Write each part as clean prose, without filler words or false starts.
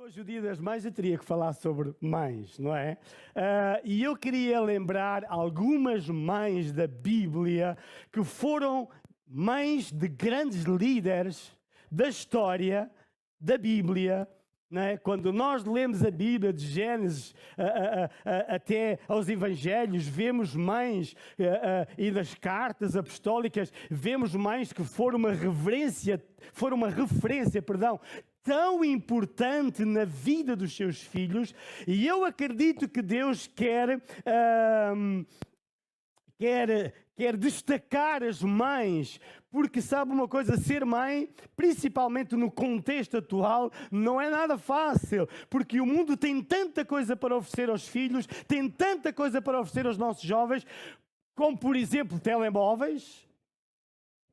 Hoje, o Dia das Mães, eu teria que falar sobre mães, não é? E eu queria lembrar algumas mães da Bíblia que foram mães de grandes líderes da história da Bíblia. Não é? Quando nós lemos a Bíblia de Gênesis até aos Evangelhos, vemos mães e nas cartas apostólicas, vemos mães que foram uma referência, tão importante na vida dos seus filhos, e eu acredito que Deus quer destacar as mães, porque sabe uma coisa, ser mãe, principalmente no contexto atual, não é nada fácil, porque o mundo tem tanta coisa para oferecer aos filhos, tem tanta coisa para oferecer aos nossos jovens, como por exemplo telemóveis.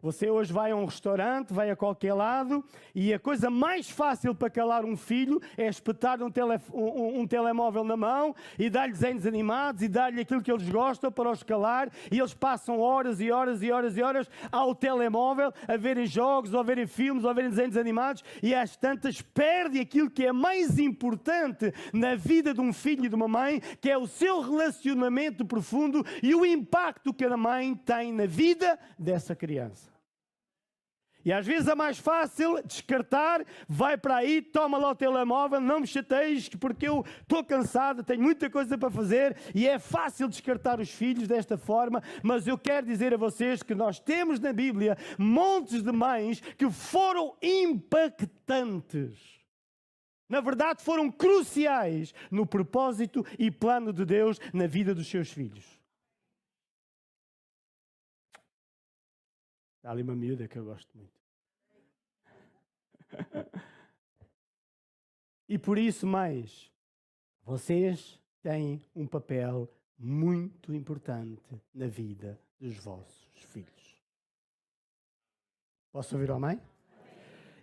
Você hoje vai a um restaurante, vai a qualquer lado, e a coisa mais fácil para calar um filho é espetar um telemóvel na mão e dar-lhe desenhos animados e dar-lhe aquilo que eles gostam para os calar, e eles passam horas e horas e horas e horas ao telemóvel a verem jogos, ou a verem filmes, ou a verem desenhos animados, e às tantas perde aquilo que é mais importante na vida de um filho e de uma mãe, que é o seu relacionamento profundo e o impacto que a mãe tem na vida dessa criança. E às vezes é mais fácil descartar, vai para aí, toma lá o telemóvel, não me chateies porque eu estou cansado, tenho muita coisa para fazer, e é fácil descartar os filhos desta forma, mas eu quero dizer a vocês que nós temos na Bíblia montes de mães que foram impactantes. Na verdade, foram cruciais no propósito e plano de Deus na vida dos seus filhos. Há ali uma miúda que eu gosto muito. E por isso, mães, vocês têm um papel muito importante na vida dos vossos filhos. Posso ouvir a mãe?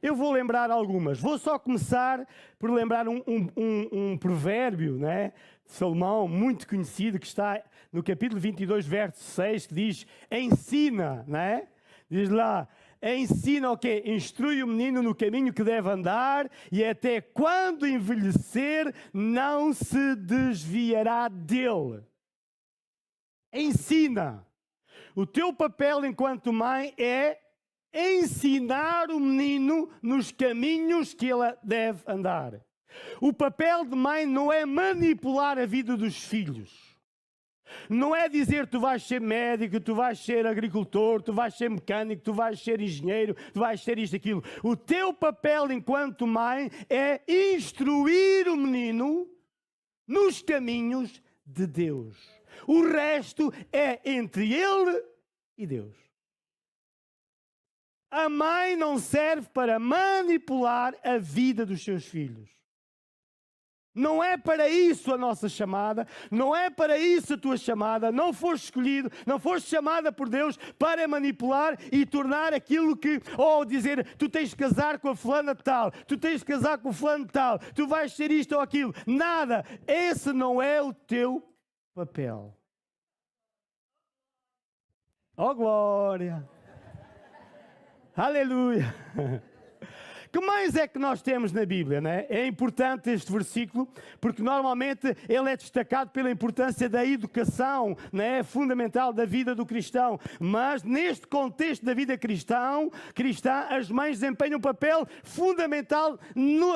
Eu vou lembrar algumas. Vou só começar por lembrar um provérbio, né, de Salomão, muito conhecido, que está no capítulo 22, verso 6, que diz: ensina, né? Diz lá, ensina o quê? Instrui o menino no caminho que deve andar, e até quando envelhecer não se desviará dele. Ensina. O teu papel enquanto mãe é ensinar o menino nos caminhos que ele deve andar. O papel de mãe não é manipular a vida dos filhos. Não é dizer tu vais ser médico, tu vais ser agricultor, tu vais ser mecânico, tu vais ser engenheiro, tu vais ser isto, aquilo. O teu papel enquanto mãe é instruir o menino nos caminhos de Deus. O resto é entre ele e Deus. A mãe não serve para manipular a vida dos seus filhos. Não é para isso a nossa chamada, não é para isso a tua chamada, não foste escolhido, não foste chamada por Deus para manipular e tornar aquilo que, ou dizer, tu tens de casar com a fulana tal, tu tens de casar com o fulano tal, tu vais ser isto ou aquilo. Nada, esse não é o teu papel. Oh glória! Aleluia! Que mais é que nós temos na Bíblia, né? É importante este versículo, porque normalmente ele é destacado pela importância da educação, né? É fundamental da vida do cristão. Mas neste contexto da vida cristã, as mães desempenham um papel fundamental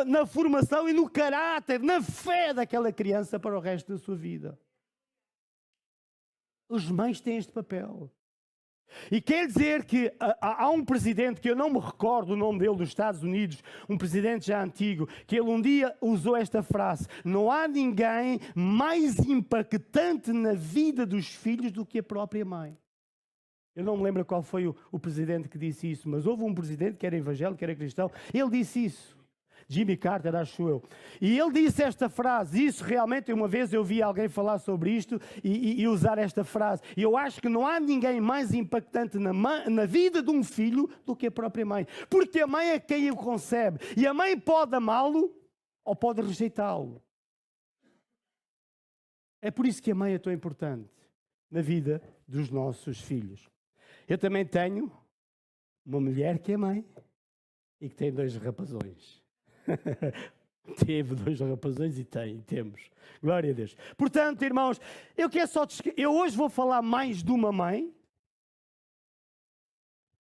na formação e no caráter, na fé daquela criança para o resto da sua vida. As mães têm este papel. E quer dizer que há um presidente, que eu não me recordo o nome dele, dos Estados Unidos, um presidente já antigo, que ele um dia usou esta frase: não há ninguém mais impactante na vida dos filhos do que a própria mãe. Eu não me lembro qual foi o presidente que disse isso, mas houve um presidente que era evangélico, que era cristão, ele disse isso. Jimmy Carter, acho eu. E ele disse esta frase, isso realmente, uma vez eu vi alguém falar sobre isto e usar esta frase. E eu acho que não há ninguém mais impactante na vida de um filho do que a própria mãe. Porque a mãe é quem o concebe. E a mãe pode amá-lo ou pode rejeitá-lo. É por isso que a mãe é tão importante na vida dos nossos filhos. Eu também tenho uma mulher que é mãe e que tem 2 rapazões. Teve 2 rapazões e temos. Glória a Deus. Portanto, irmãos, eu hoje vou falar mais de uma mãe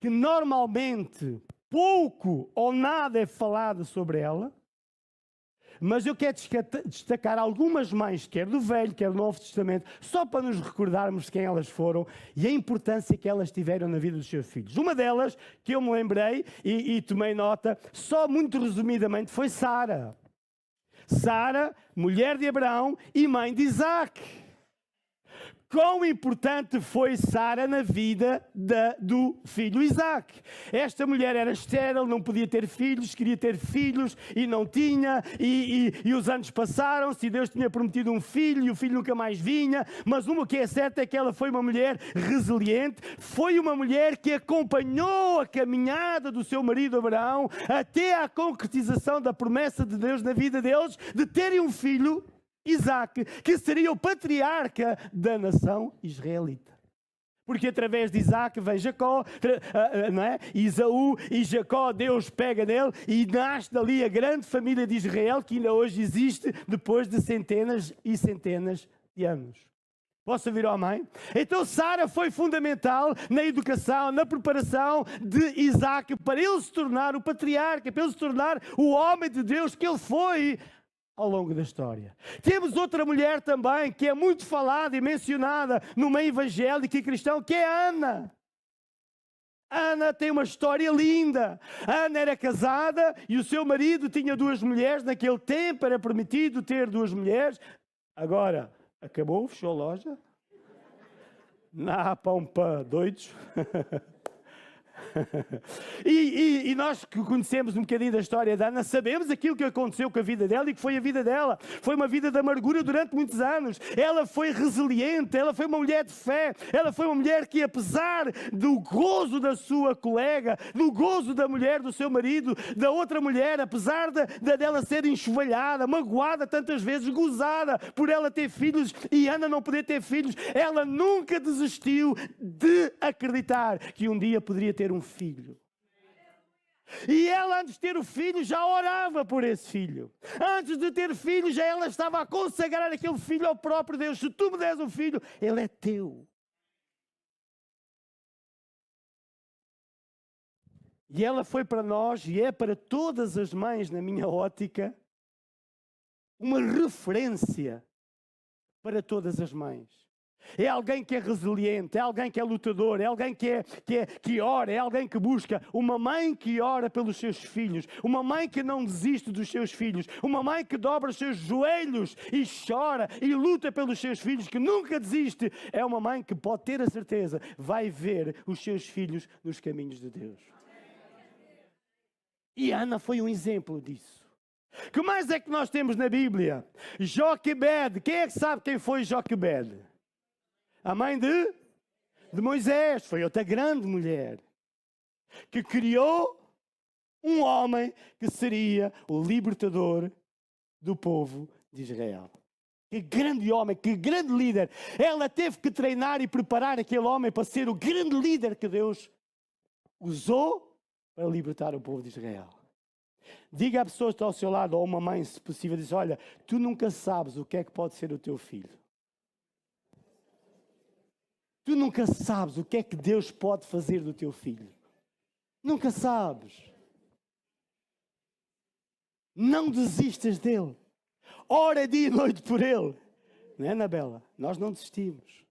que normalmente pouco ou nada é falado sobre ela, mas eu quero destacar algumas mães, quer do Velho, quer do Novo Testamento, só para nos recordarmos quem elas foram e a importância que elas tiveram na vida dos seus filhos. Uma delas, que eu me lembrei e tomei nota, só muito resumidamente, foi Sara. Sara, mulher de Abraão e mãe de Isaac. Quão importante foi Sara na vida do filho Isaac. Esta mulher era estéril, não podia ter filhos, queria ter filhos e não tinha, e os anos passaram-se e Deus tinha prometido um filho e o filho nunca mais vinha, mas uma que é certa é que ela foi uma mulher resiliente, foi uma mulher que acompanhou a caminhada do seu marido Abraão até à concretização da promessa de Deus na vida deles de terem um filho, Isaac, que seria o patriarca da nação israelita. Porque através de Isaac vem Jacó, não é? Isaú e Jacó, Deus pega nele e nasce dali a grande família de Israel que ainda hoje existe depois de centenas e centenas de anos. Posso ouvir o amém? Então Sara foi fundamental na educação, na preparação de Isaac para ele se tornar o patriarca, para ele se tornar o homem de Deus que ele foi ao longo da história. Temos outra mulher também que é muito falada e mencionada no meio evangélico e cristão, que é Ana. Ana tem uma história linda. Ana era casada e o seu marido tinha 2 mulheres. Naquele tempo era permitido ter 2 mulheres. Agora, acabou, fechou a loja. Não há pão para doidos. E nós que conhecemos um bocadinho da história da Ana, sabemos aquilo que aconteceu com a vida dela e que foi a vida dela. Foi uma vida de amargura durante muitos anos. Ela foi resiliente, ela foi uma mulher de fé, ela foi uma mulher que, apesar do gozo da sua colega, do gozo da mulher do seu marido, da outra mulher, apesar dela ser enxovalhada, magoada tantas vezes, gozada por ela ter filhos e Ana não poder ter filhos, ela nunca desistiu de acreditar que um dia poderia ter um filho. E ela, antes de ter o filho, já orava por esse filho. Antes de ter filho, já ela estava a consagrar aquele filho ao próprio Deus. Se tu me des um filho, ele é teu. E ela foi para nós, e é para todas as mães, na minha ótica, uma referência para todas as mães. É alguém que é resiliente, é alguém que é lutador, é alguém que ora, é alguém que busca. Uma mãe que ora pelos seus filhos, uma mãe que não desiste dos seus filhos, uma mãe que dobra os seus joelhos e chora e luta pelos seus filhos, que nunca desiste. É uma mãe que pode ter a certeza, vai ver os seus filhos nos caminhos de Deus. E Ana foi um exemplo disso. Que mais é que nós temos na Bíblia? Joquebede. Quem é que sabe quem foi Joquebede? A mãe de Moisés. Foi outra grande mulher que criou um homem que seria o libertador do povo de Israel. Que grande homem, que grande líder. Ela teve que treinar e preparar aquele homem para ser o grande líder que Deus usou para libertar o povo de Israel. Diga à pessoa que está ao seu lado, ou uma mãe, se possível, diz: olha, tu nunca sabes o que é que pode ser o teu filho. Tu nunca sabes o que é que Deus pode fazer do teu filho. Nunca sabes. Não desistas dele. Ora dia e noite por ele. Não é, Anabela? Nós não desistimos.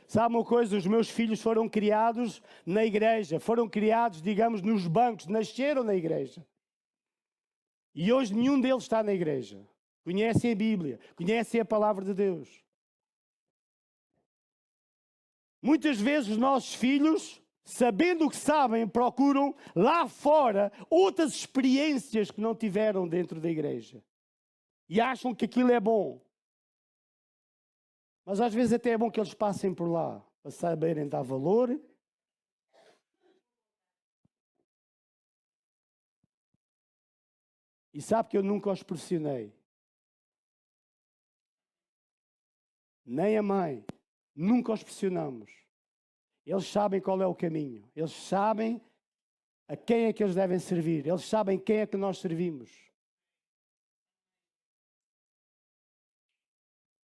Sabe uma coisa? Os meus filhos foram criados na igreja. Foram criados, digamos, nos bancos. Nasceram na igreja. E hoje nenhum deles está na igreja. Conhecem a Bíblia. Conhecem a palavra de Deus. Muitas vezes os nossos filhos, sabendo o que sabem, procuram lá fora outras experiências que não tiveram dentro da igreja. E acham que aquilo é bom. Mas às vezes até é bom que eles passem por lá, para saberem dar valor. E sabe que eu nunca os pressionei. Nem a mãe. Nunca os pressionamos. Eles sabem qual é o caminho. Eles sabem a quem é que eles devem servir. Eles sabem quem é que nós servimos.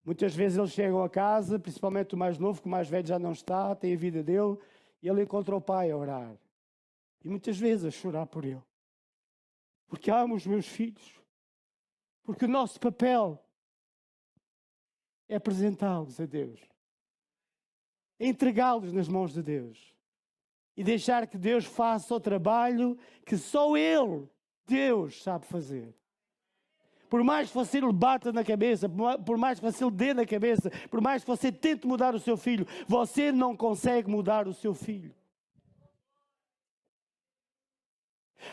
Muitas vezes eles chegam a casa, principalmente o mais novo, que o mais velho já não está, tem a vida dele, e ele encontra o pai a orar. E muitas vezes a chorar por ele. Porque amo os meus filhos. Porque o nosso papel é apresentá-los a Deus. É entregá-los nas mãos de Deus. E deixar que Deus faça o trabalho que só Ele, Deus, sabe fazer. Por mais que você lhe bata na cabeça, por mais que você lhe dê na cabeça, por mais que você tente mudar o seu filho, você não consegue mudar o seu filho.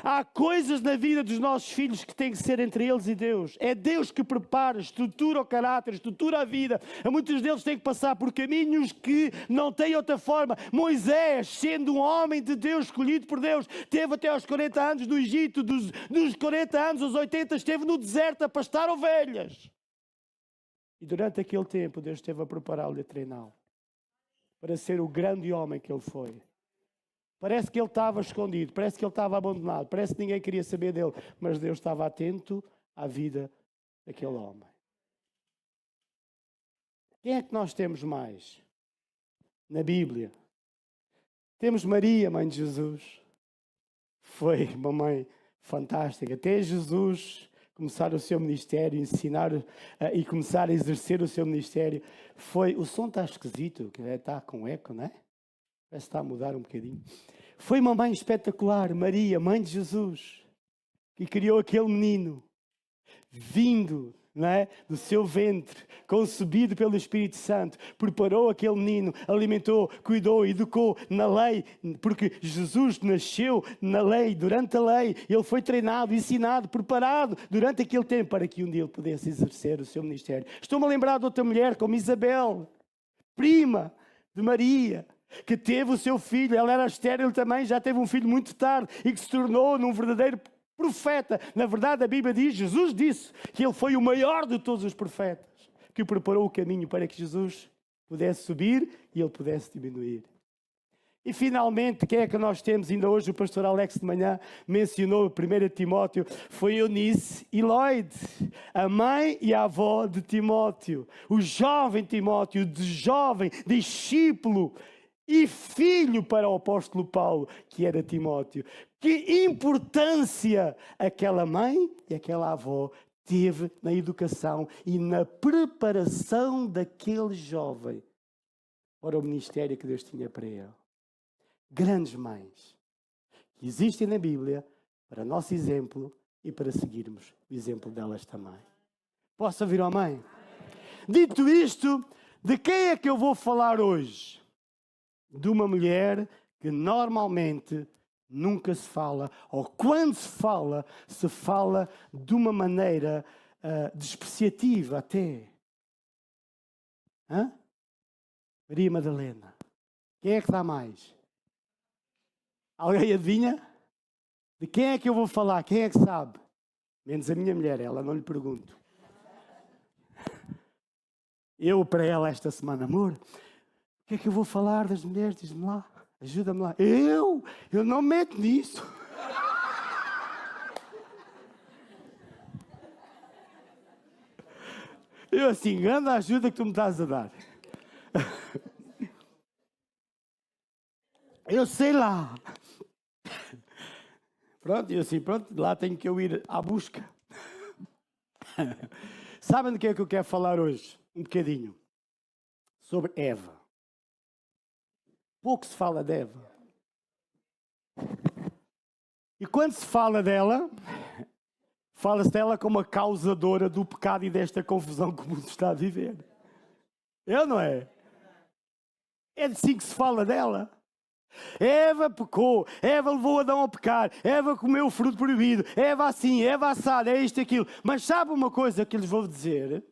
Há coisas na vida dos nossos filhos que têm que ser entre eles e Deus. É Deus que prepara, estrutura o caráter, estrutura a vida. Muitos deles têm que passar por caminhos que não têm outra forma. Moisés, sendo um homem de Deus, escolhido por Deus, teve até aos 40 anos no Egito, dos 40 anos aos 80, esteve no deserto a pastar ovelhas. E durante aquele tempo Deus esteve a prepará-lo e a treiná-lo para ser o grande homem que ele foi. Parece que ele estava escondido, parece que ele estava abandonado, parece que ninguém queria saber dele, mas Deus estava atento à vida daquele homem. Quem é que nós temos mais na Bíblia? Temos Maria, mãe de Jesus. Foi uma mãe fantástica. Até Jesus começar o seu ministério, ensinar e começar a exercer o seu ministério. O som está esquisito, está com eco, não é? Parece que está a mudar um bocadinho. Foi uma mãe espetacular, Maria, mãe de Jesus, que criou aquele menino, vindo, não é, do seu ventre, concebido pelo Espírito Santo, preparou aquele menino, alimentou, cuidou, educou na lei, porque Jesus nasceu na lei, durante a lei, ele foi treinado, ensinado, preparado durante aquele tempo para que um dia ele pudesse exercer o seu ministério. Estou-me a lembrar de outra mulher como Isabel, prima de Maria, que teve o seu filho, ela era estéril também, já teve um filho muito tarde e que se tornou num verdadeiro profeta. Na verdade, a Bíblia diz, Jesus disse que ele foi o maior de todos os profetas, que preparou o caminho para que Jesus pudesse subir e ele pudesse diminuir. E finalmente, quem é que nós temos? Ainda hoje o pastor Alex de manhã mencionou 1 Timóteo, foi Eunice e Lloyd, a mãe e a avó de Timóteo, o jovem Timóteo, de jovem discípulo e filho para o apóstolo Paulo, que era Timóteo. Que importância aquela mãe e aquela avó teve na educação e na preparação daquele jovem para o ministério que Deus tinha para ele. Grandes mães que existem na Bíblia para nosso exemplo e para seguirmos o exemplo delas também. Posso ouvir a mãe? Dito isto, de quem é que eu vou falar hoje? De uma mulher que normalmente nunca se fala, ou quando se fala de uma maneira despreciativa até. Maria Madalena. Quem é que dá mais? Alguém adivinha? De quem é que eu vou falar? Quem é que sabe? Menos a minha mulher, ela não lhe pergunto. Eu para ela esta semana, amor, o que é que eu vou falar das mulheres? Diz-me lá, ajuda-me lá. Eu não me meto nisso. Eu assim, grande ajuda que tu me estás a dar. Eu sei lá. Pronto, eu assim, pronto, lá tenho que eu ir à busca. Sabem do que é que eu quero falar hoje? Um bocadinho. Sobre Eva. Pouco se fala de Eva. E quando se fala dela, fala-se dela como a causadora do pecado e desta confusão que o mundo está a viver. É ou não é? É assim que se fala dela. Eva pecou, Eva levou Adão a pecar, Eva comeu o fruto proibido, Eva assim, Eva assada, é isto e aquilo. Mas sabe uma coisa que lhes vou dizer?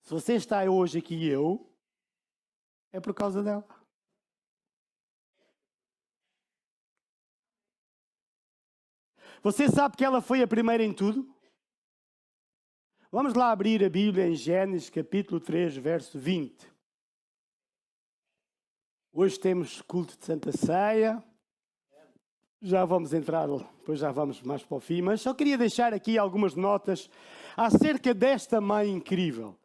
Se você está hoje aqui é por causa dela. Você sabe que ela foi a primeira em tudo? Vamos lá abrir a Bíblia em Gênesis capítulo 3, verso 20. Hoje temos culto de Santa Ceia. Já vamos entrar, depois já vamos mais para o fim. Mas só queria deixar aqui algumas notas acerca desta mãe incrível.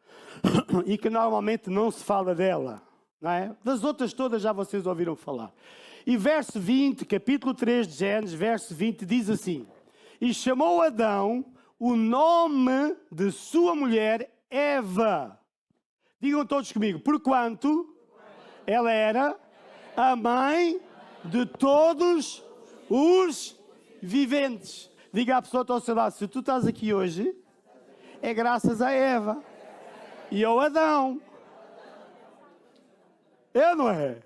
e que normalmente não se fala dela, não é? Das outras todas já vocês ouviram falar. E verso 20, capítulo 3 de Gênesis, verso 20, diz assim: e chamou Adão o nome de sua mulher Eva. Digam todos comigo, porquanto ela era a mãe de todos os viventes. Diga à pessoa ao seu lado, se tu estás aqui hoje, é graças a Eva e ao Adão. É ou não é?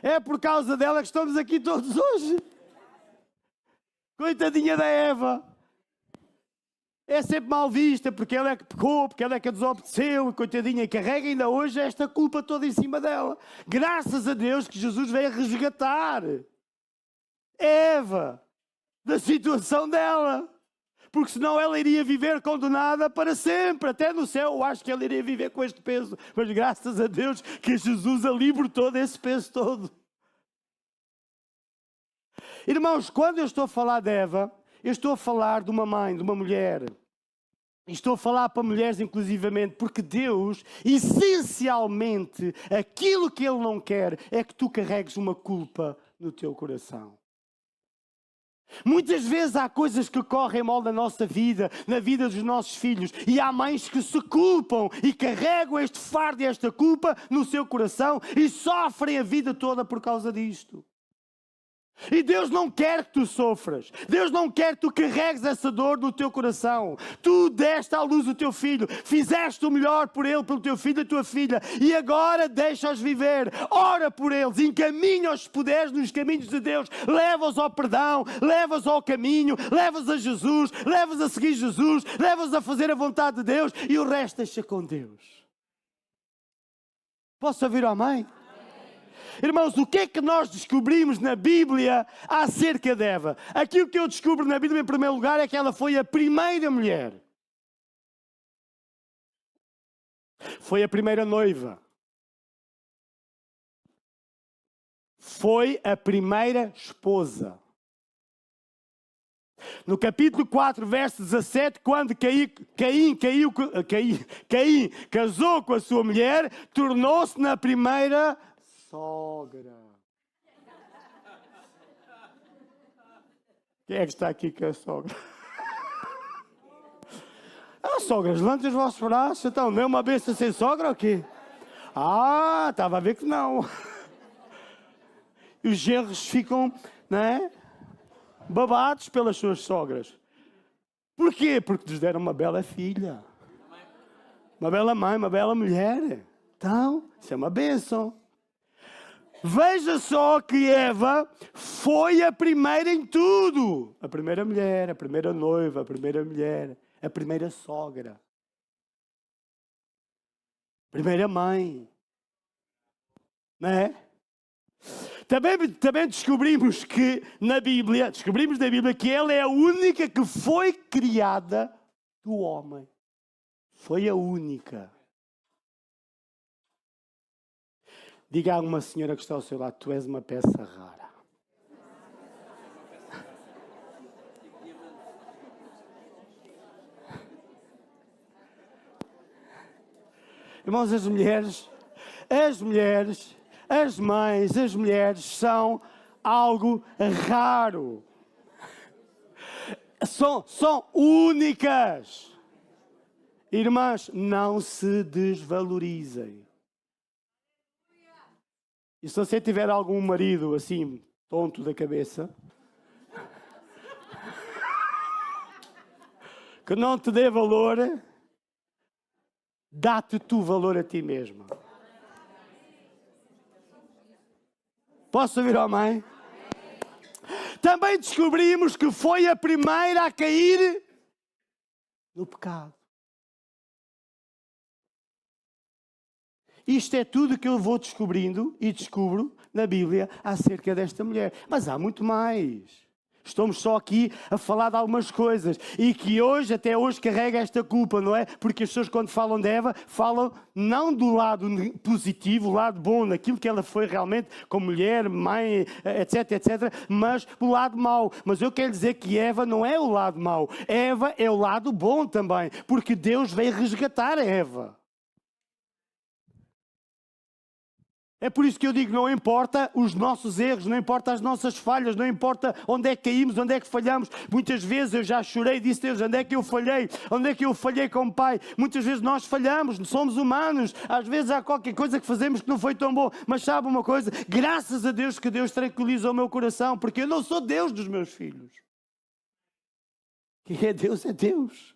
É por causa dela que estamos aqui todos hoje. Coitadinha da Eva. É sempre mal vista, porque ela é que pecou, porque ela é que a desobedeceu, e coitadinha, carrega ainda hoje esta culpa toda em cima dela. Graças a Deus que Jesus veio resgatar Eva da situação dela. Porque senão ela iria viver condenada para sempre, até no céu. Eu acho que ela iria viver com este peso. Mas graças a Deus que Jesus a libertou desse peso todo. Irmãos, quando eu estou a falar de Eva, eu estou a falar de uma mãe, de uma mulher. Estou a falar para mulheres inclusivamente, porque Deus, essencialmente, aquilo que Ele não quer é que tu carregues uma culpa no teu coração. Muitas vezes há coisas que correm mal na nossa vida, na vida dos nossos filhos, e há mães que se culpam e carregam este fardo e esta culpa no seu coração e sofrem a vida toda por causa disto. E Deus não quer que tu sofras. Deus não quer que tu carregues essa dor no teu coração. Tu deste à luz o teu filho, fizeste o melhor por ele, pelo teu filho e a tua filha, e agora deixa-os viver. Ora por eles, encaminha-os se puderes nos caminhos de Deus, leva-os ao perdão, leva-os ao caminho, leva-os a Jesus, leva-os a seguir Jesus, leva-os a fazer a vontade de Deus, e o resto deixa com Deus. Posso ouvir amém? Irmãos, o que é que nós descobrimos na Bíblia acerca de Eva? Aquilo que eu descubro na Bíblia, em primeiro lugar, é que ela foi a primeira mulher. Foi a primeira noiva. Foi a primeira esposa. No capítulo 4, verso 17, quando Caim casou com a sua mulher, tornou-se na primeira sogra. Quem é que está aqui com a sogra? Sogras, levantem os vossos braços. Então, não é uma besta sem sogra ou quê? Estava a ver que não. E os genros ficam, não é? Babados pelas suas sogras. Porquê? Porque lhes deram uma bela filha. Uma bela mãe, uma bela mulher. Então, isso é uma bênção. Veja só que Eva foi a primeira em tudo. A primeira mulher, a primeira noiva, a primeira mulher, a primeira sogra. Primeira mãe. Não é? Também descobrimos que na Bíblia, que ela é a única que foi criada do homem. Foi a única. Diga a uma senhora que está ao seu lado, tu és uma peça rara. Irmãos, as mulheres, as mães, as mulheres são algo raro. São únicas. Irmãs, não se desvalorizem. E se você tiver algum marido assim, tonto da cabeça, que não te dê valor, dá-te tu valor a ti mesma. Posso ouvir a mãe? Também descobrimos que foi a primeira a cair no pecado. Isto é tudo que eu vou descobrindo e descubro na Bíblia acerca desta mulher. Mas há muito mais. Estamos só aqui a falar de algumas coisas e que hoje, até hoje, carrega esta culpa, não é? Porque as pessoas, quando falam de Eva, falam não do lado positivo, o lado bom, daquilo que ela foi realmente como mulher, mãe, etc, etc, mas o lado mau. Mas eu quero dizer que Eva não é o lado mau. Eva é o lado bom também, porque Deus veio resgatar a Eva. É por isso que eu digo, não importa os nossos erros, não importa as nossas falhas, não importa onde é que caímos, onde é que falhamos. Muitas vezes eu já chorei e disse, Deus, onde é que eu falhei? Onde é que eu falhei como pai? Muitas vezes nós falhamos, somos humanos. Às vezes há qualquer coisa que fazemos que não foi tão bom. Mas sabe uma coisa? Graças a Deus que Deus tranquiliza o meu coração, porque eu não sou Deus dos meus filhos. Quem é Deus é Deus.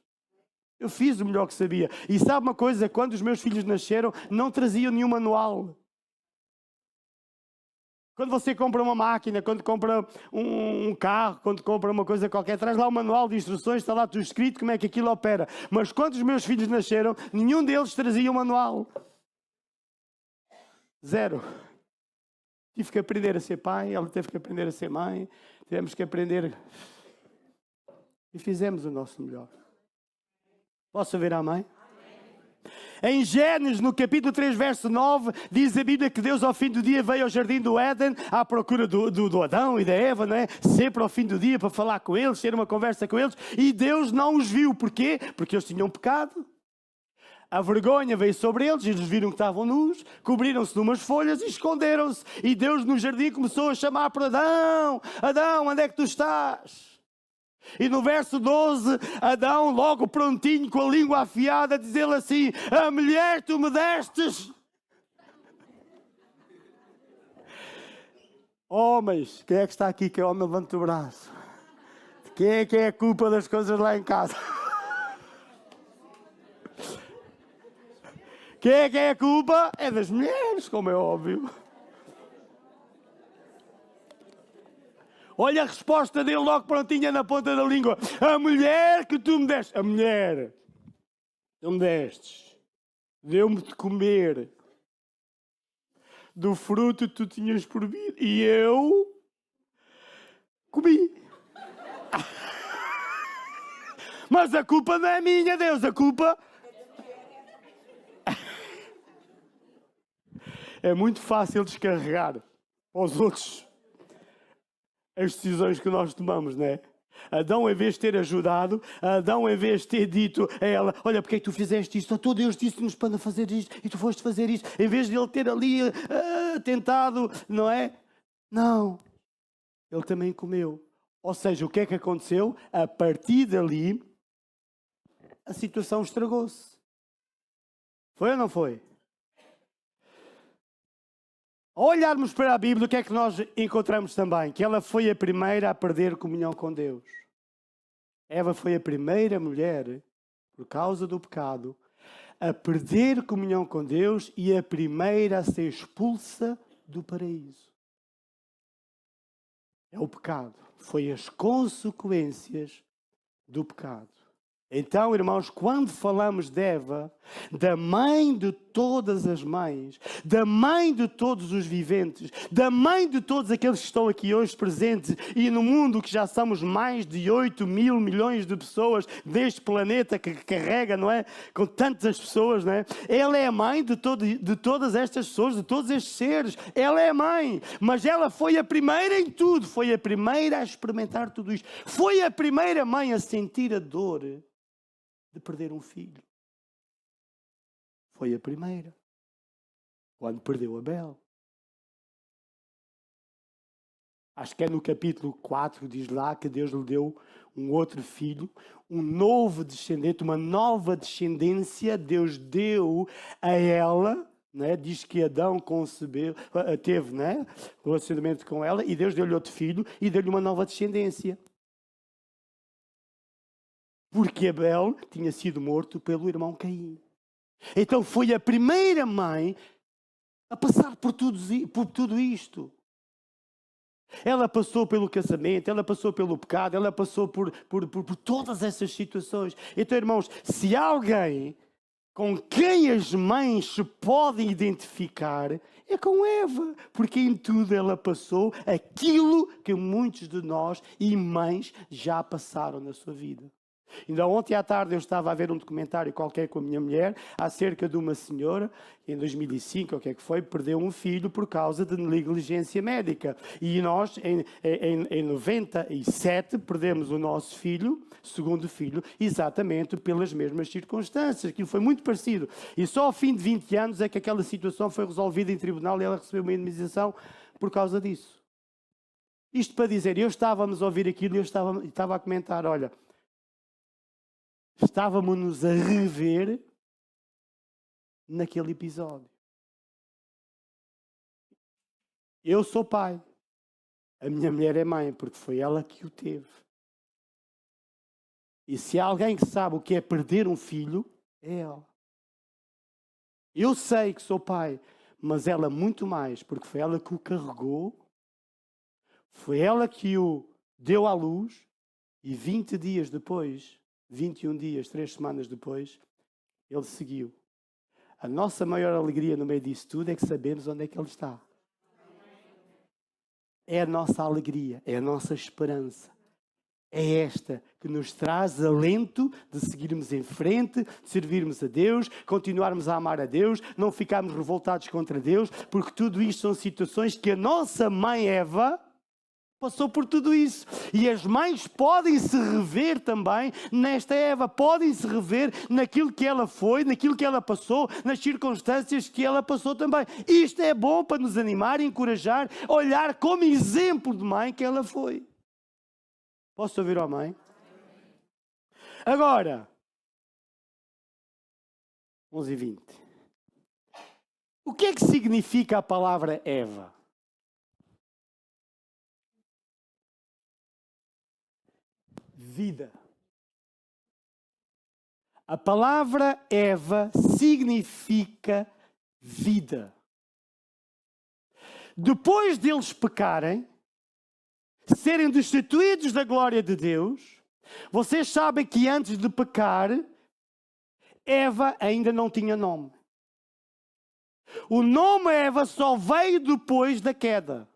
Eu fiz o melhor que sabia. E sabe uma coisa? Quando os meus filhos nasceram, não traziam nenhum manual. Quando você compra uma máquina, quando compra um carro, quando compra uma coisa qualquer, traz lá um manual de instruções, está lá tudo escrito como é que aquilo opera. Mas quando os meus filhos nasceram, nenhum deles trazia um manual. Zero. Tive que aprender a ser pai, ela teve que aprender a ser mãe, tivemos que aprender e fizemos o nosso melhor. Posso ouvir amém? Em Gênesis, no capítulo 3, verso 9, diz a Bíblia que Deus ao fim do dia veio ao jardim do Éden à procura do Adão e da Eva, não é? Sempre ao fim do dia para falar com eles, ter uma conversa com eles, e Deus não os viu. Porquê? Porque eles tinham pecado. A vergonha veio sobre eles, eles viram que estavam nus, cobriram-se de umas folhas e esconderam-se. E Deus no jardim começou a chamar para Adão: Adão, onde é que tu estás? E no verso 12, Adão, logo prontinho, com a língua afiada, diz-lhe assim: a mulher tu me destes. Homens, quem é que está aqui que é homem? Levanta o braço. Quem é que é a culpa das coisas lá em casa? Quem é que é a culpa? É das mulheres, como é óbvio. Olha a resposta dele logo prontinha na ponta da língua. A mulher que tu me deste. A mulher que tu me destes. Deu-me de comer do fruto que tu tinhas proibido. E eu comi. Mas a culpa não é minha, Deus. A culpa... É muito fácil descarregar aos outros as decisões que nós tomamos, não é? Adão, em vez de ter ajudado, Adão, em vez de ter dito a ela: olha, porque é que tu fizeste isto? Então Deus disse-nos para não fazer isto e tu foste fazer isto. Em vez de ele ter ali tentado, não é? Não. Ele também comeu. Ou seja, o que é que aconteceu? A partir dali, a situação estragou-se. Foi ou não foi? Ao olharmos para a Bíblia, o que é que nós encontramos também? Que ela foi a primeira a perder comunhão com Deus. Eva foi a primeira mulher, por causa do pecado, a perder comunhão com Deus e a primeira a ser expulsa do paraíso. É o pecado. Foi as consequências do pecado. Então, irmãos, quando falamos de Eva, da mãe de todas as mães, da mãe de todos os viventes, da mãe de todos aqueles que estão aqui hoje presentes e no mundo que já somos mais de 8 mil milhões de pessoas deste planeta que carrega, não é? Com tantas pessoas, não é? Ela é a mãe de todas estas pessoas, de todos estes seres. Ela é a mãe, mas ela foi a primeira em tudo, foi a primeira a experimentar tudo isto. Foi a primeira mãe a sentir a dor de perder um filho. Foi a primeira. Quando perdeu Abel. Acho que é no capítulo 4, diz lá que Deus lhe deu um outro filho, um novo descendente, uma nova descendência. Deus deu a ela, né? Diz que Adão concebeu, teve, né, relacionamento com ela, e Deus deu-lhe outro filho e deu-lhe uma nova descendência. Porque Abel tinha sido morto pelo irmão Caim. Então foi a primeira mãe a passar por tudo isto. Ela passou pelo casamento, ela passou pelo pecado, ela passou por todas essas situações. Então, irmãos, se alguém com quem as mães se podem identificar é com Eva, porque em tudo ela passou aquilo que muitos de nós e mães já passaram na sua vida. Ainda ontem à tarde eu estava a ver um documentário qualquer com a minha mulher acerca de uma senhora, que em 2005, ou o que é que foi, perdeu um filho por causa de negligência médica. E nós, em 97, perdemos o nosso filho, segundo filho, exatamente pelas mesmas circunstâncias. Aquilo foi muito parecido. E só ao fim de 20 anos é que aquela situação foi resolvida em tribunal e ela recebeu uma indemnização por causa disso. Isto para dizer, estávamos a ouvir aquilo e eu estava a comentar, olha, estávamos-nos a rever naquele episódio. Eu sou pai. A minha mulher é mãe, porque foi ela que o teve. E se há alguém que sabe o que é perder um filho, é ela. Eu sei que sou pai, mas ela muito mais, porque foi ela que o carregou, foi ela que o deu à luz, e 20 dias depois, 21 dias, 3 semanas depois, ele seguiu. A nossa maior alegria no meio disso tudo é que sabemos onde é que ele está. É a nossa alegria, é a nossa esperança. É esta que nos traz alento de seguirmos em frente, de servirmos a Deus, continuarmos a amar a Deus, não ficarmos revoltados contra Deus, porque tudo isto são situações que a nossa mãe Eva passou por tudo isso. E as mães podem se rever também nesta Eva, podem se rever naquilo que ela foi, naquilo que ela passou, nas circunstâncias que ela passou também. Isto é bom para nos animar, encorajar, olhar como exemplo de mãe que ela foi. Posso ouvir a mãe? Agora, 11h20. O que é que significa a palavra Eva? Vida. A palavra Eva significa vida. Depois deles pecarem, serem destituídos da glória de Deus, vocês sabem que antes de pecar, Eva ainda não tinha nome. O nome Eva só veio depois da queda.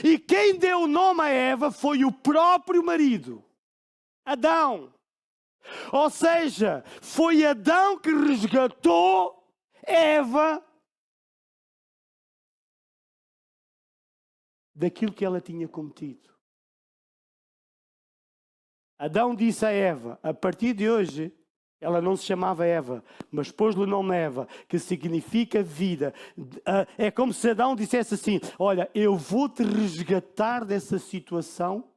E quem deu o nome a Eva foi o próprio marido, Adão. Ou seja, foi Adão que resgatou Eva daquilo que ela tinha cometido. Adão disse a Eva, a partir de hoje, ela não se chamava Eva, mas pôs-lhe o nome Eva, que significa vida. É como se Adão dissesse assim, olha, eu vou-te resgatar dessa situação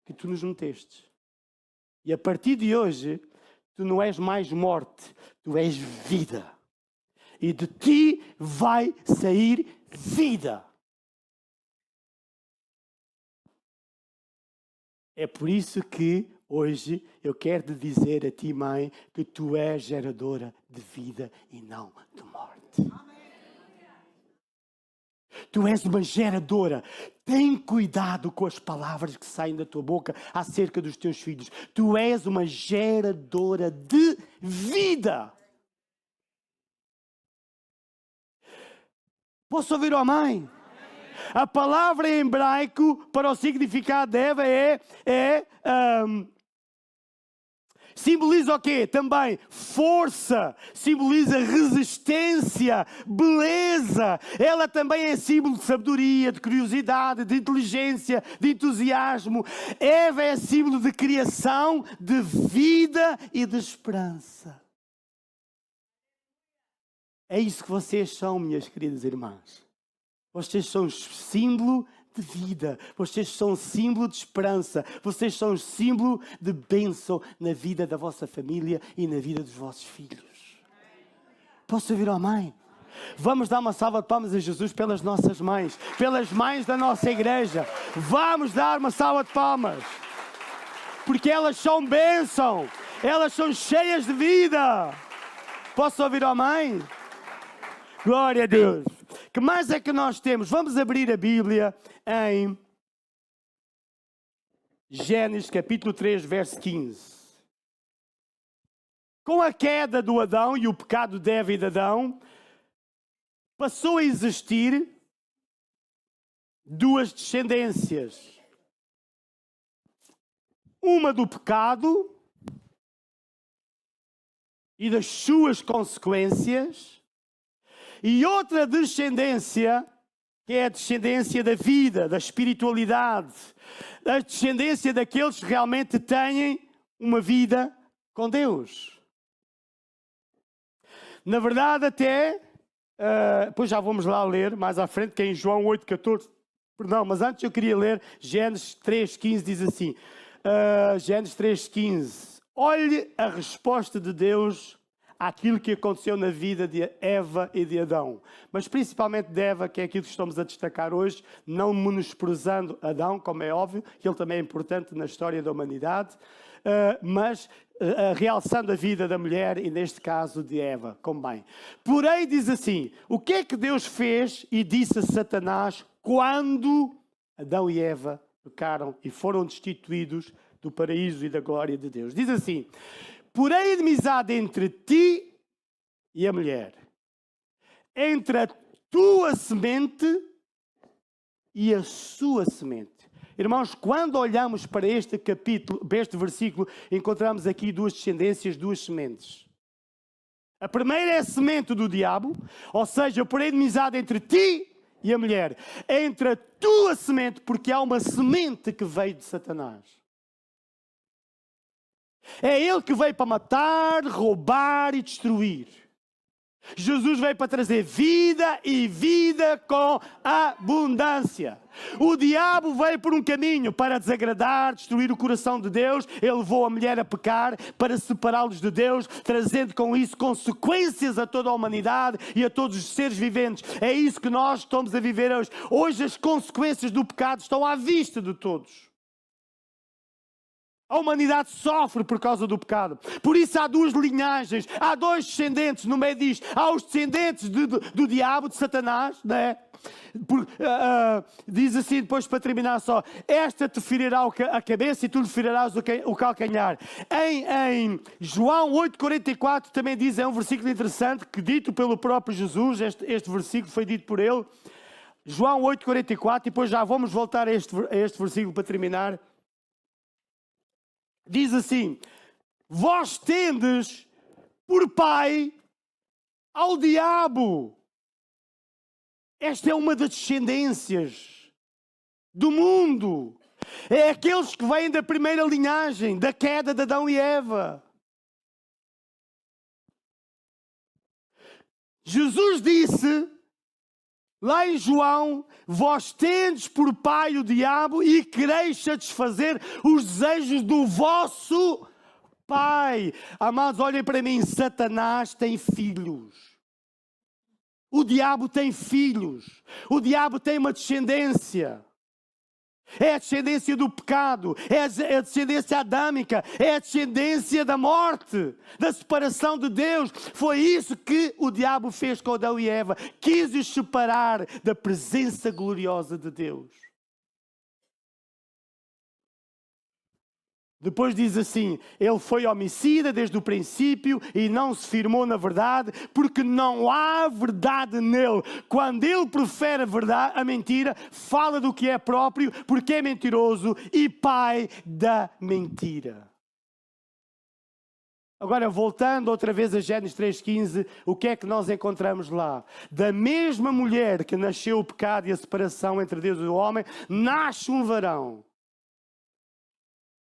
que tu nos meteste. E a partir de hoje, tu não és mais morte, tu és vida. E de ti vai sair vida. É por isso que hoje eu quero te dizer a ti, mãe, que tu és geradora de vida e não de morte. Tu és uma geradora. Tem cuidado com as palavras que saem da tua boca acerca dos teus filhos. Tu és uma geradora de vida. Posso ouvir a mãe? A palavra em hebraico para o significado de Eva simboliza o quê? Também força, simboliza resistência, beleza. Ela também é símbolo de sabedoria, de curiosidade, de inteligência, de entusiasmo. Eva é símbolo de criação, de vida e de esperança. É isso que vocês são, minhas queridas irmãs. Vocês são símbolo de vida. Vocês são símbolo de esperança. Vocês são símbolo de bênção na vida da vossa família e na vida dos vossos filhos. Posso ouvir a mãe? Vamos dar uma salva de palmas a Jesus pelas nossas mães, pelas mães da nossa igreja. Vamos dar uma salva de palmas. Porque elas são bênção. Elas são cheias de vida. Posso ouvir a mãe? Glória a Deus. Que mais é que nós temos? Vamos abrir a Bíblia em Gênesis capítulo 3, verso 15. Com a queda do Adão e o pecado de Eva e de Adão, passou a existir duas descendências. Uma do pecado e das suas consequências, e outra descendência, que é a descendência da vida, da espiritualidade, a descendência daqueles que realmente têm uma vida com Deus. Na verdade, até, depois já vamos lá ler mais à frente, que é em João 8,14. Perdão, mas antes eu queria ler Gênesis 3,15, diz assim, Gênesis 3,15. Olhe a resposta de Deus àquilo que aconteceu na vida de Eva e de Adão. Mas principalmente de Eva, que é aquilo que estamos a destacar hoje, não menosprezando Adão, como é óbvio, que ele também é importante na história da humanidade, mas realçando a vida da mulher e neste caso de Eva, como bem. Porém diz assim, o que é que Deus fez e disse a Satanás quando Adão e Eva pecaram e foram destituídos do paraíso e da glória de Deus? Diz assim, porém inimizade entre ti e a mulher, entre a tua semente e a sua semente. Irmãos, quando olhamos para este capítulo, para este versículo, encontramos aqui duas descendências, duas sementes. A primeira é a semente do diabo, ou seja, porém inimizade entre ti e a mulher, entre a tua semente, porque há uma semente que veio de Satanás. É ele que veio para matar, roubar e destruir. Jesus veio para trazer vida e vida com abundância. O diabo veio por um caminho para desagradar, destruir o coração de Deus. Ele levou a mulher a pecar para separá-los de Deus, trazendo com isso consequências a toda a humanidade e a todos os seres viventes. É isso que nós estamos a viver hoje. Hoje as consequências do pecado estão à vista de todos. A humanidade sofre por causa do pecado. Por isso há duas linhagens, há dois descendentes no meio disto. Há os descendentes do diabo, de Satanás, não é? Diz assim, depois para terminar só, esta te ferirá a cabeça e tu lhe ferirás o calcanhar. Em João 8,44 também diz, é um versículo interessante, que dito pelo próprio Jesus, este versículo foi dito por ele. João 8,44, e depois já vamos voltar a este versículo para terminar. Diz assim, vós tendes por pai ao diabo. Esta é uma das descendências do mundo. É aqueles que vêm da primeira linhagem, da queda de Adão e Eva. Jesus disse, lá em João, vós tendes por pai o diabo e quereis satisfazer os desejos do vosso pai. Amados, olhem para mim, Satanás tem filhos. O diabo tem filhos. O diabo tem uma descendência. É a descendência do pecado, é a descendência adâmica, é a descendência da morte, da separação de Deus. Foi isso que o diabo fez com Adão e Eva. Quis os separar da presença gloriosa de Deus. Depois diz assim, ele foi homicida desde o princípio e não se firmou na verdade, porque não há verdade nele. Quando ele prefere a mentira, fala do que é próprio, porque é mentiroso e pai da mentira. Agora, voltando outra vez a Gênesis 3,15, o que é que nós encontramos lá? Da mesma mulher que nasceu o pecado e a separação entre Deus e o homem, nasce um varão.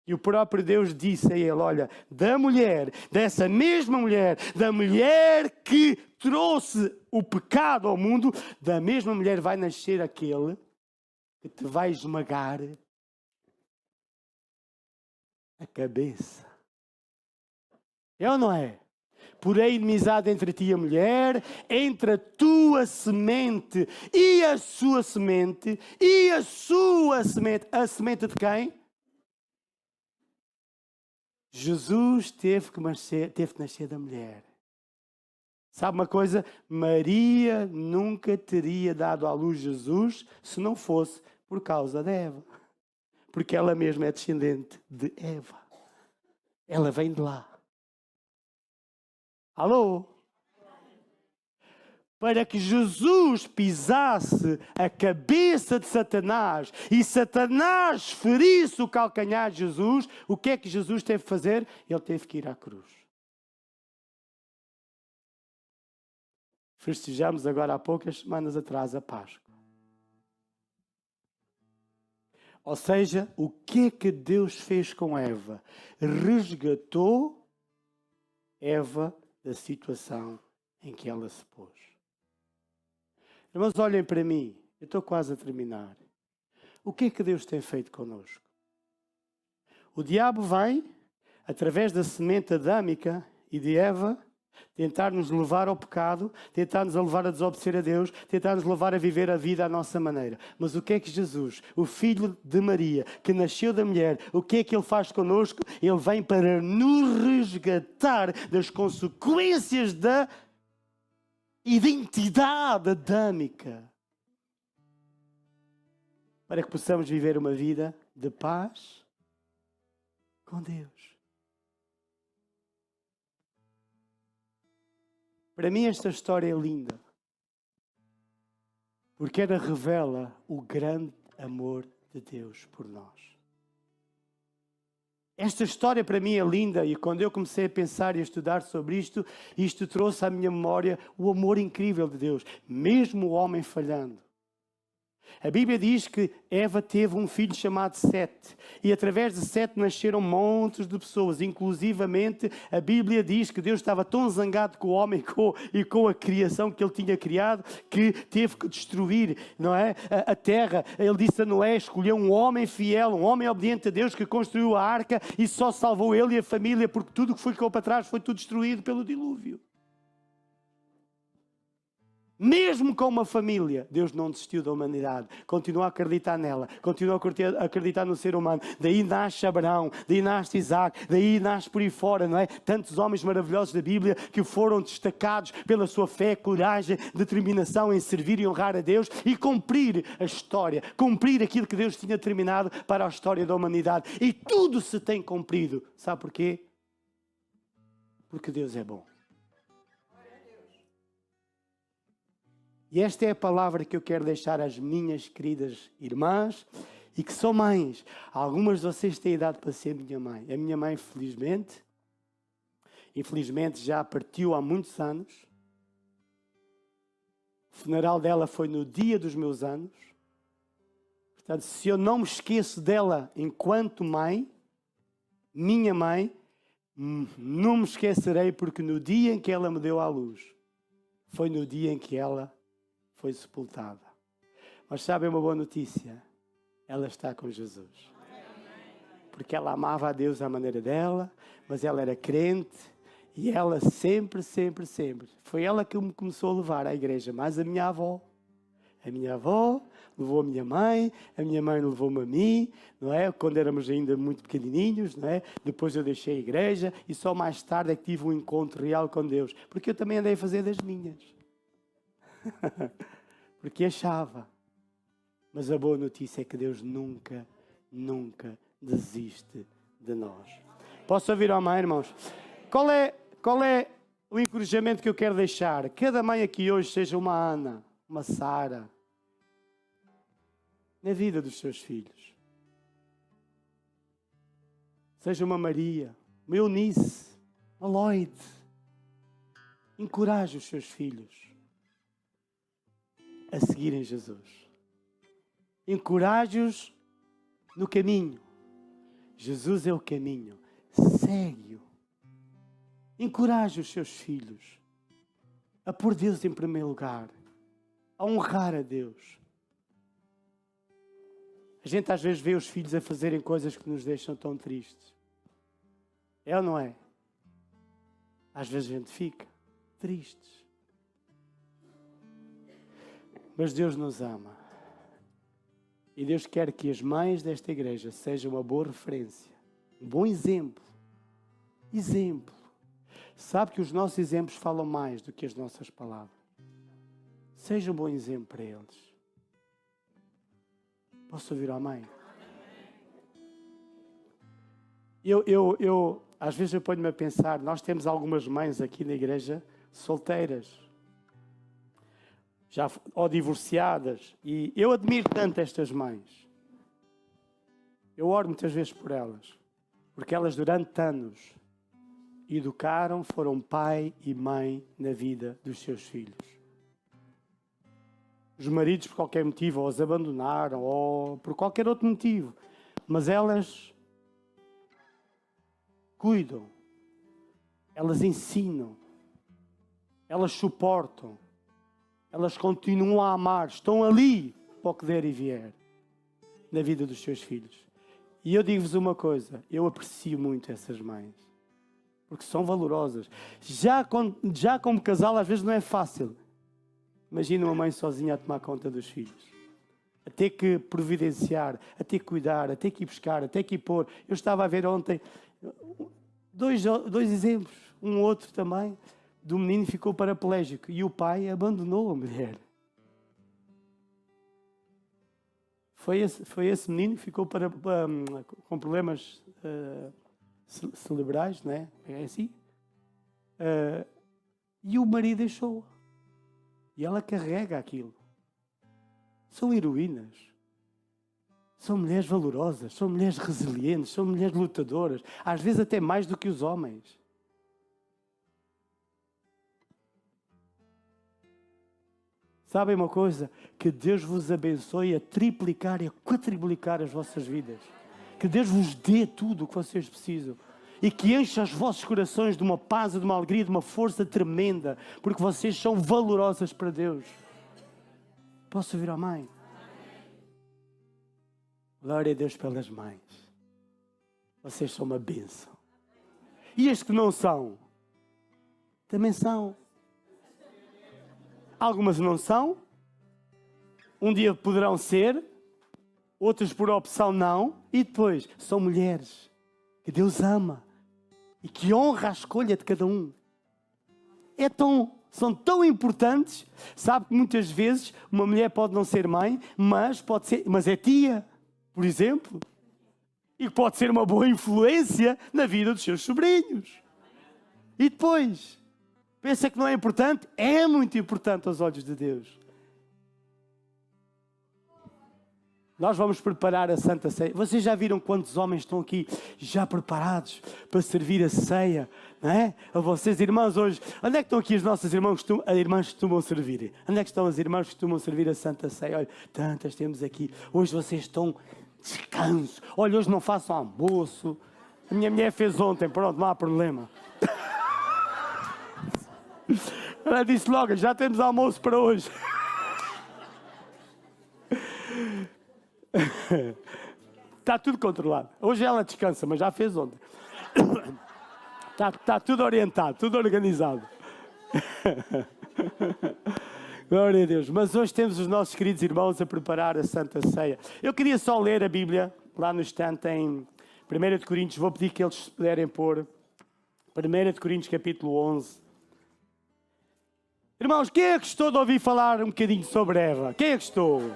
E o próprio Deus disse a ele, olha, da mulher, dessa mesma mulher, da mulher que trouxe o pecado ao mundo, da mesma mulher vai nascer aquele que te vai esmagar a cabeça. É ou não é? Porém, inimizade entre ti e a mulher, entre a tua semente e a sua semente, e a sua semente. A semente de quem? Jesus teve que nascer da mulher. Sabe uma coisa? Maria nunca teria dado à luz Jesus se não fosse por causa de Eva. Porque ela mesma é descendente de Eva. Ela vem de lá. Alô? Para que Jesus pisasse a cabeça de Satanás e Satanás ferisse o calcanhar de Jesus, o que é que Jesus teve que fazer? Ele teve que ir à cruz. Festejamos agora há poucas semanas atrás a Páscoa. Ou seja, o que é que Deus fez com Eva? Resgatou Eva da situação em que ela se pôs. Irmãos, olhem para mim. Eu estou quase a terminar. O que é que Deus tem feito connosco? O diabo vai, através da semente adâmica e de Eva, tentar nos levar ao pecado, tentar nos levar a desobedecer a Deus, tentar nos levar a viver a vida à nossa maneira. Mas o que é que Jesus, o filho de Maria, que nasceu da mulher, o que é que ele faz connosco? Ele vem para nos resgatar das consequências da identidade adâmica, para que possamos viver uma vida de paz com Deus. Para mim esta história é linda, porque ela revela o grande amor de Deus por nós. Esta história para mim é linda e quando eu comecei a pensar e a estudar sobre isto, isto trouxe à minha memória o amor incrível de Deus, mesmo o homem falhando. A Bíblia diz que Eva teve um filho chamado Sete. E através de Sete nasceram montes de pessoas. Inclusivamente, a Bíblia diz que Deus estava tão zangado com o homem e com a criação que ele tinha criado, que teve que destruir, não é, a terra. Ele disse a Noé, escolheu um homem fiel, um homem obediente a Deus, que construiu a arca e só salvou ele e a família, porque tudo que ficou para trás foi tudo destruído pelo dilúvio. Mesmo com uma família, Deus não desistiu da humanidade. Continua a acreditar nela. Continua a acreditar no ser humano. Daí nasce Abraão, daí nasce Isaac, daí nasce por aí fora, não é? Tantos homens maravilhosos da Bíblia que foram destacados pela sua fé, coragem, determinação em servir e honrar a Deus e cumprir a história. Cumprir aquilo que Deus tinha determinado para a história da humanidade. E tudo se tem cumprido. Sabe porquê? Porque Deus é bom. E esta é a palavra que eu quero deixar às minhas queridas irmãs e que são mães. Algumas de vocês têm idade para ser minha mãe. A minha mãe, infelizmente, já partiu há muitos anos. O funeral dela foi no dia dos meus anos. Portanto, se eu não me esqueço dela enquanto mãe, minha mãe, não me esquecerei, porque no dia em que ela me deu à luz, foi no dia em que ela foi sepultada. Mas sabem uma boa notícia? Ela está com Jesus. Porque ela amava a Deus à maneira dela, mas ela era crente e ela sempre, foi ela que me começou a levar à igreja, mais a minha avó levou a minha mãe levou-me a mim, não é? Quando éramos ainda muito pequenininhos, não é? Depois eu deixei a igreja e só mais tarde é que tive um encontro real com Deus, porque eu também andei a fazer das minhas. Porque achava. Mas a boa notícia é que Deus nunca desiste de nós. Posso ouvir amém, irmãos? Qual é o encorajamento que eu quero deixar? Cada mãe aqui hoje seja uma Ana, uma Sara, na vida dos seus filhos. Seja uma Maria, uma Eunice, uma Lloyd. Encoraje os seus filhos a seguirem Jesus. Encoraje-os no caminho. Jesus é o caminho. Segue-o. Encoraje os seus filhos a pôr Deus em primeiro lugar, a honrar a Deus. A gente às vezes vê os filhos a fazerem coisas que nos deixam tão tristes. É ou não é? Às vezes a gente fica tristes. Mas Deus nos ama. E Deus quer que as mães desta igreja sejam uma boa referência. Um bom exemplo. Exemplo. Sabe que os nossos exemplos falam mais do que as nossas palavras. Seja um bom exemplo para eles. Posso ouvir amém? às vezes eu ponho-me a pensar, nós temos algumas mães aqui na igreja solteiras, ou divorciadas, e eu admiro tanto estas mães. Eu oro muitas vezes por elas, porque elas durante anos educaram, foram pai e mãe na vida dos seus filhos. Os maridos, por qualquer motivo, ou os abandonaram, ou por qualquer outro motivo, mas elas cuidam, elas ensinam, elas suportam, elas continuam a amar, estão ali para o que der e vier na vida dos seus filhos. E eu digo-vos uma coisa, eu aprecio muito essas mães, porque são valorosas. Já como casal às vezes não é fácil. Imagina uma mãe sozinha a tomar conta dos filhos, a ter que providenciar, a ter que cuidar, a ter que ir buscar, a ter que ir pôr. Eu estava a ver ontem dois exemplos, um outro também, do menino que ficou paraplégico e o pai abandonou a mulher. Foi esse menino que ficou com problemas cerebrais, não é? É assim? E o marido deixou-a. E ela carrega aquilo. São heroínas. São mulheres valorosas, são mulheres resilientes, são mulheres lutadoras. Às vezes até mais do que os homens. Sabem uma coisa? Que Deus vos abençoe a triplicar e a quadriplicar as vossas vidas. Que Deus vos dê tudo o que vocês precisam. E que encha os vossos corações de uma paz, de uma alegria, de uma força tremenda. Porque vocês são valorosas para Deus. Posso ouvir a mãe? Glória a Deus pelas mães. Vocês são uma bênção. E as que não são? Também são. Algumas não são. Um dia poderão ser. Outras por opção não. E depois, são mulheres que Deus ama. E que honra a escolha de cada um. São tão importantes. Sabe que muitas vezes uma mulher pode não ser mãe, mas é tia, por exemplo. E pode ser uma boa influência na vida dos seus sobrinhos. E depois, pensa que não é importante? É muito importante aos olhos de Deus. Nós vamos preparar a Santa Ceia. Vocês já viram quantos homens estão aqui já preparados para servir a ceia? Não é? A vocês, irmãos, hoje. Onde é que estão aqui as nossas irmãs que costumam servir? Onde é que estão as irmãs que costumam servir a Santa Ceia? Olha, tantas temos aqui. Hoje vocês estão descanso. Olha, hoje não façam almoço. A minha mulher fez ontem, pronto, não há problema. Ela disse logo, já temos almoço para hoje. Está tudo controlado. Hoje ela descansa, mas já fez ontem. Está tudo orientado, tudo organizado. Glória a Deus. Mas hoje temos os nossos queridos irmãos a preparar a Santa Ceia. Eu queria só ler a Bíblia, lá no estante em 1 Coríntios. Vou pedir que eles se puderem pôr. 1 Coríntios capítulo 11. Irmãos, quem é que gostou de ouvir falar um bocadinho sobre Eva? Quem é que gostou?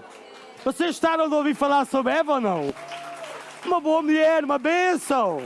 Vocês gostaram de ouvir falar sobre Eva ou não? Uma boa mulher, uma bênção.